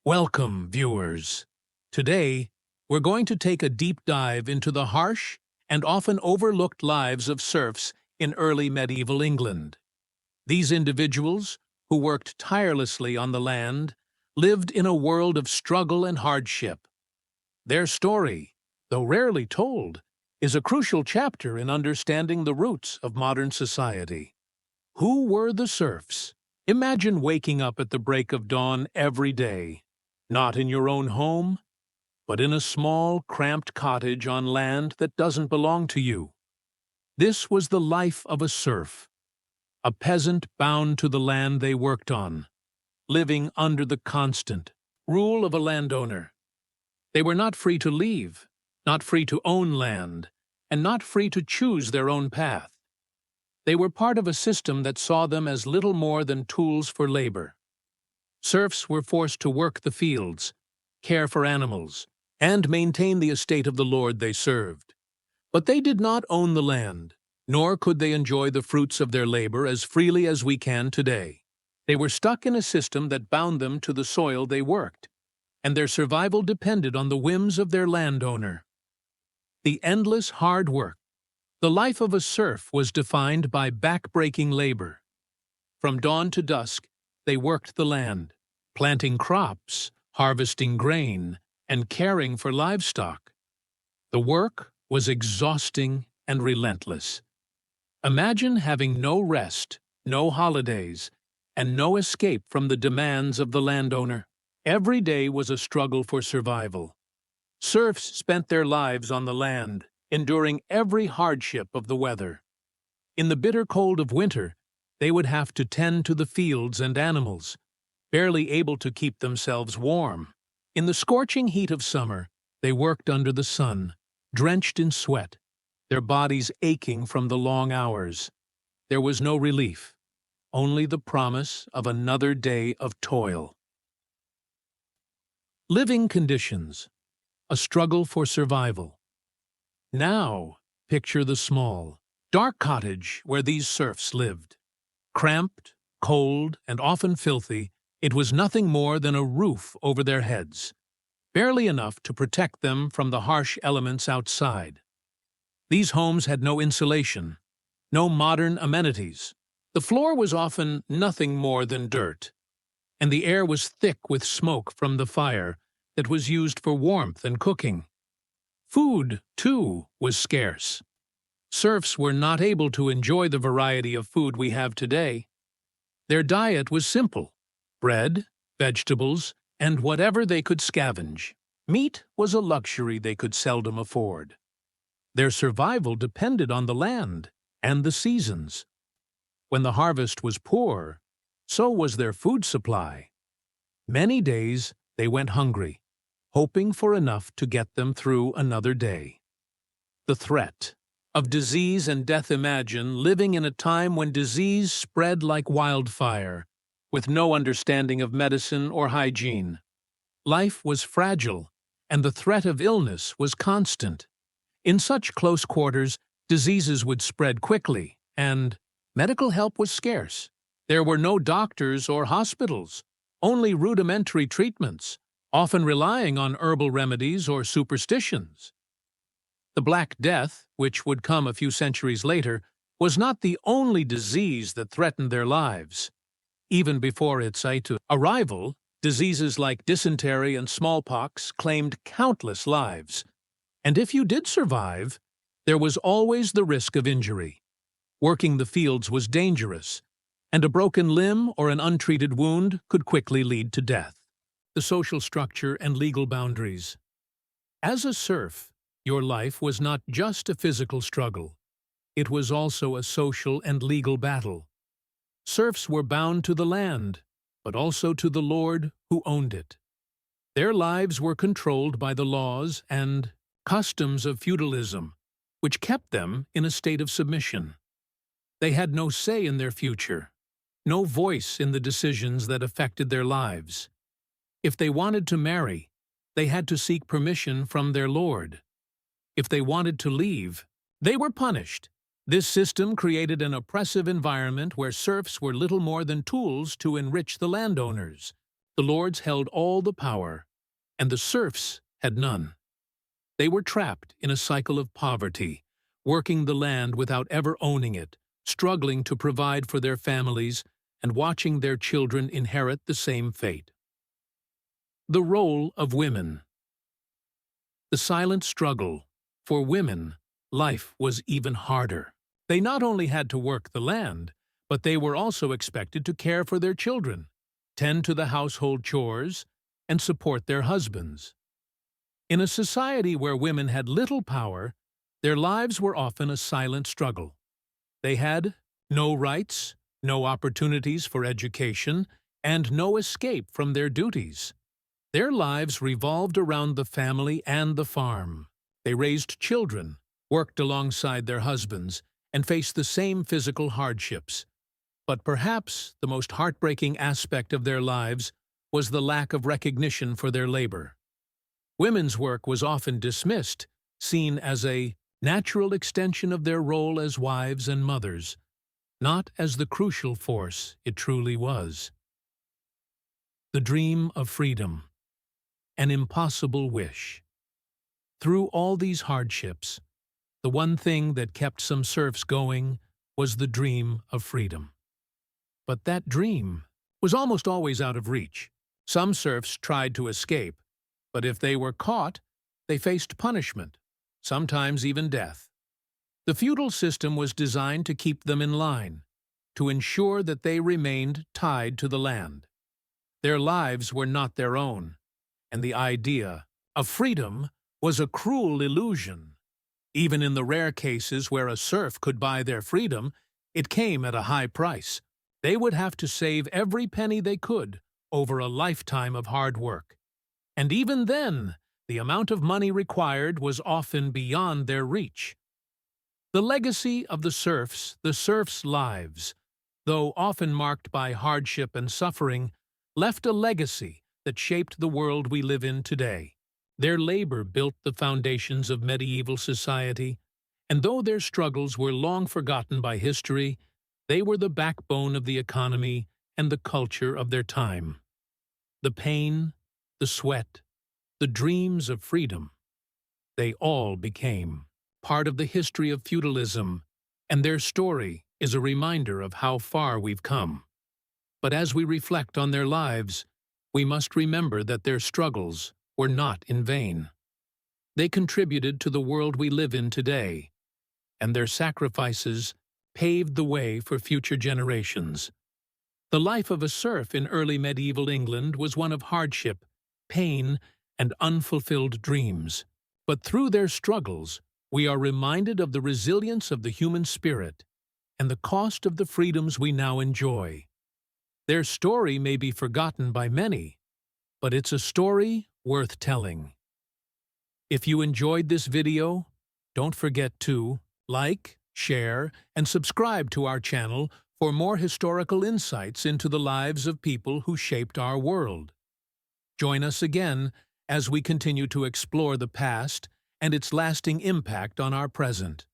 Welcome, viewers. Today, we're going to take a deep dive into the harsh and often overlooked lives of serfs in early medieval England. These individuals, who worked tirelessly on the land, lived in a world of struggle and hardship. Their story, though rarely told, is a crucial chapter in understanding the roots of modern society. Who were the serfs? Imagine waking up at the break of dawn every day. Not in your own home, but in a small, cramped cottage on land that doesn't belong to you. This was the life of a serf, a peasant bound to the land they worked on, living under the constant rule of a landowner. They were not free to leave, not free to own land, and not free to choose their own path. They were part of a system that saw them as little more than tools for labor. Serfs were forced to work the fields, care for animals, and maintain the estate of the lord they served. But they did not own the land, nor could they enjoy the fruits of their labor as freely as we can today. They were stuck in a system that bound them to the soil they worked, and their survival depended on the whims of their landowner. The endless hard work. The life of a serf was defined by backbreaking labor. From dawn to dusk, they worked the land, planting crops, harvesting grain, and caring for livestock. The work was exhausting and relentless. Imagine having no rest, no holidays, and no escape from the demands of the landowner. Every day was a struggle for survival. Serfs spent their lives on the land, enduring every hardship of the weather. In the bitter cold of winter, they would have to tend to the fields and animals, barely able to keep themselves warm. In the scorching heat of summer, they worked under the sun, drenched in sweat, their bodies aching from the long hours. There was no relief, only the promise of another day of toil. Living conditions. A struggle for survival. Now, picture the small, dark cottage where these serfs lived. Cramped, cold, and often filthy, it was nothing more than a roof over their heads, barely enough to protect them from the harsh elements outside. These homes had no insulation, no modern amenities. The floor was often nothing more than dirt, and the air was thick with smoke from the fire that was used for warmth and cooking. Food, too, was scarce. Serfs were not able to enjoy the variety of food we have today. Their diet was simple: bread, vegetables, and whatever they could scavenge. Meat was a luxury they could seldom afford. Their survival depended on the land and the seasons. When the harvest was poor, so was their food supply. Many days they went hungry, hoping for enough to get them through another day. The threat of disease and death. Imagine living in a time when disease spread like wildfire, with no understanding of medicine or hygiene. Life was fragile, and the threat of illness was constant. In such close quarters, diseases would spread quickly, and medical help was scarce. There were no doctors or hospitals, only rudimentary treatments, often relying on herbal remedies or superstitions. The Black Death, which would come a few centuries later, was not the only disease that threatened their lives. Even before its arrival, diseases like dysentery and smallpox claimed countless lives. And if you did survive, there was always the risk of injury. Working the fields was dangerous, and a broken limb or an untreated wound could quickly lead to death. The social structure and legal boundaries. As a serf, your life was not just a physical struggle. It was also a social and legal battle. Serfs were bound to the land, but also to the lord who owned it. Their lives were controlled by the laws and customs of feudalism, which kept them in a state of submission. They had no say in their future, no voice in the decisions that affected their lives. If they wanted to marry, they had to seek permission from their lord. If they wanted to leave, they were punished. This system created an oppressive environment where serfs were little more than tools to enrich the landowners. The lords held all the power, and the serfs had none. They were trapped in a cycle of poverty, working the land without ever owning it, struggling to provide for their families, and watching their children inherit the same fate. The role of women. The silent struggle. For women, life was even harder. They not only had to work the land, but they were also expected to care for their children, tend to the household chores, and support their husbands. In a society where women had little power, their lives were often a silent struggle. They had no rights, no opportunities for education, and no escape from their duties. Their lives revolved around the family and the farm. They raised children, worked alongside their husbands, and faced the same physical hardships. But perhaps the most heartbreaking aspect of their lives was the lack of recognition for their labor. Women's work was often dismissed, seen as a natural extension of their role as wives and mothers, not as the crucial force it truly was. The dream of freedom. An impossible wish. Through all these hardships, the one thing that kept some serfs going was the dream of freedom. But that dream was almost always out of reach. Some serfs tried to escape, but if they were caught, they faced punishment, sometimes even death. The feudal system was designed to keep them in line, to ensure that they remained tied to the land. Their lives were not their own, and the idea of freedom was a cruel illusion. Even in the rare cases where a serf could buy their freedom, it came at a high price. They would have to save every penny they could over a lifetime of hard work. And even then, the amount of money required was often beyond their reach. The legacy of the serfs' lives, though often marked by hardship and suffering, left a legacy that shaped the world we live in today. Their labor built the foundations of medieval society, and though their struggles were long forgotten by history, they were the backbone of the economy and the culture of their time. The pain, the sweat, the dreams of freedom, they all became part of the history of feudalism, and their story is a reminder of how far we've come. But as we reflect on their lives, we must remember that their struggles were not in vain. They contributed to the world we live in today, and their sacrifices paved the way for future generations. The life of a serf in early medieval England was one of hardship, pain, and unfulfilled dreams. But through their struggles, we are reminded of the resilience of the human spirit and the cost of the freedoms we now enjoy. Their story may be forgotten by many, but it's a story worth telling. If you enjoyed this video, don't forget to like, share, and subscribe to our channel for more historical insights into the lives of people who shaped our world. Join us again as we continue to explore the past and its lasting impact on our present.